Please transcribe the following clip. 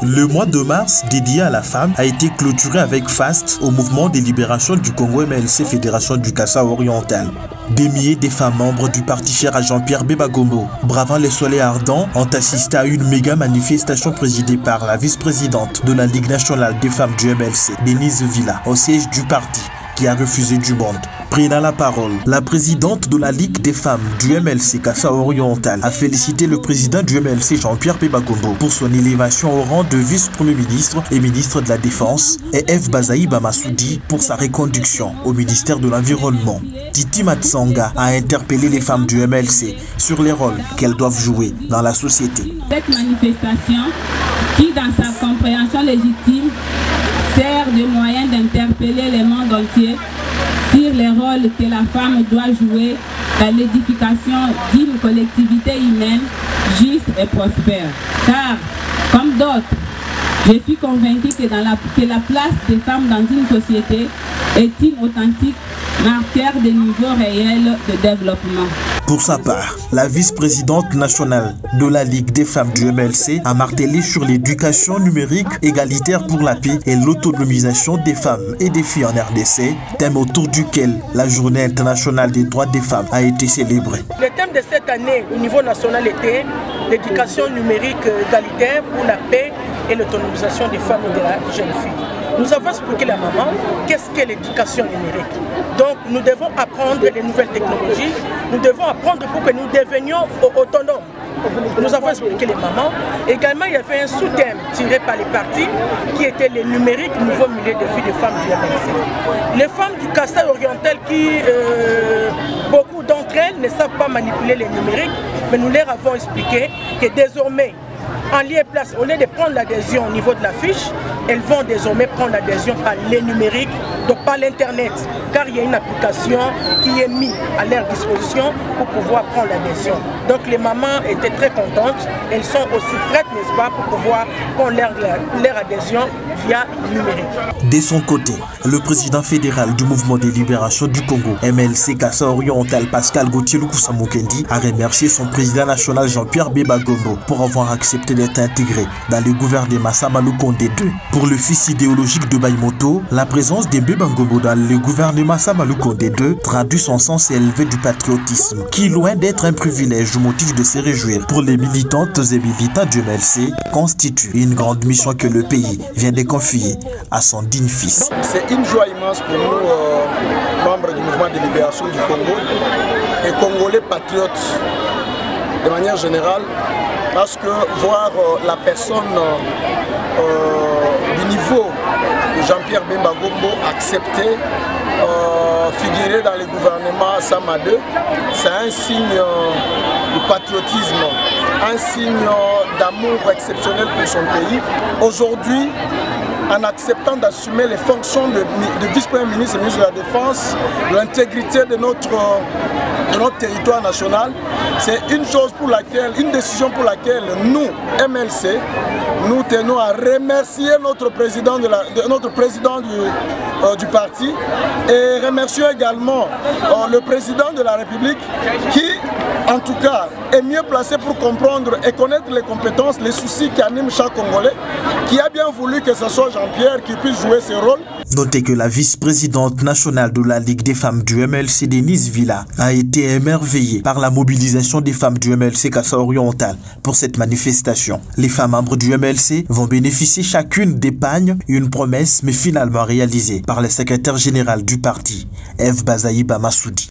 Le mois de mars dédié à la femme a été clôturé avec faste au mouvement de libération du Congo MLC Fédération du Kassa oriental. Des milliers de femmes membres du parti cher à Jean-Pierre Bemba Gombo, bravant les soleils ardents, ont assisté à une méga manifestation présidée par la vice-présidente de la Ligue nationale des femmes du MLC, Denise Villa, au siège du parti, qui a refusé du monde. Prenant la parole, la présidente de la Ligue des femmes du MLC Kassa oriental a félicité le président du MLC Jean-Pierre Bemba Gombo pour son élévation au rang de vice-premier ministre et ministre de la Défense et F. Bazaïba Massoudi pour sa reconduction au ministère de l'Environnement. Titi Matsanga a interpellé les femmes du MLC sur les rôles qu'elles doivent jouer dans la société. Cette manifestation, qui dans sa compréhension légitime sert de moyen d'interpeller le monde entier sur les rôles que la femme doit jouer dans l'édification d'une collectivité humaine juste et prospère. Car, comme d'autres, je suis convaincue que la place des femmes dans une société est une authentique marqueur de niveau réel de développement. Pour sa part, la vice-présidente nationale de la Ligue des femmes du MLC a martelé sur l'éducation numérique égalitaire pour la paix et l'autonomisation des femmes et des filles en RDC, thème autour duquel la Journée internationale des droits des femmes a été célébrée. Le thème de cette année au niveau national était l'éducation numérique égalitaire pour la paix et l'autonomisation des femmes et de la jeune fille. Nous avons expliqué à la maman qu'est-ce qu'est l'éducation numérique. Donc nous devons apprendre les nouvelles technologies, nous devons apprendre pour que nous devenions autonomes. Nous avons expliqué les mamans. Également, il y avait un sous-thème tiré par les partis qui était le numérique, nouveau milieu de vie des femmes du MLC. Les femmes du Kassa oriental qui, beaucoup d'entre elles ne savent pas manipuler les numériques, mais nous leur avons expliqué que désormais, en lieu et place, au lieu de prendre l'adhésion au niveau de la fiche, elles vont désormais prendre l'adhésion par les numériques, donc par l'internet, car il y a une application qui est mise à leur disposition pour pouvoir prendre l'adhésion. Donc les mamans étaient très contentes, elles sont aussi prêtes, n'est-ce pas, pour pouvoir prendre leur adhésion via numérique. De son côté, le président fédéral du mouvement de libération du Congo, MLC Kassa oriental, Pascal Gauthier Lukusa Mukendi, a remercié son président national Jean-Pierre Bemba Gombo pour avoir accepté d'être intégré dans le gouvernement Sama Lukonde 2. Pour le fils idéologique de Baïmoto, la présence de Bemba Gombo dans le gouvernement Sama Lukonde 2 traduit son sens élevé du patriotisme, qui, loin d'être un privilège ou motif de se réjouir pour les militantes et militants du MLC, constitue une grande mission que le pays vient de confier à son digne fils. C'est une joie immense pour nous, membres du mouvement de libération du Congo et Congolais patriotes de manière générale, parce que voir la personne du niveau de Jean-Pierre Bemba Gombo accepter, figurer dans le gouvernement Sama 2, c'est un signe de patriotisme, un signe d'amour exceptionnel pour son pays. Aujourd'hui, en acceptant d'assumer les fonctions de vice-premier ministre et ministre de la Défense, de l'intégrité de notre territoire national, c'est une chose pour laquelle, une décision pour laquelle nous, MLC, nous tenons à remercier notre président, du parti et remercions également le président de la République qui, en tout cas, est mieux placé pour comprendre et connaître les compétences, les soucis qui animent chaque Congolais, qui a bien voulu que ce soit Jean-Pierre qui puisse jouer ce rôle. Notez que la vice-présidente nationale de la Ligue des femmes du MLC, Denise Villa, a été émerveillée par la mobilisation des femmes du MLC Kassa oriental pour cette manifestation. Les femmes membres du MLC vont bénéficier chacune d'épargne, une promesse mais finalement réalisée par le secrétaire général du parti, F. Bazaïba Massoudi.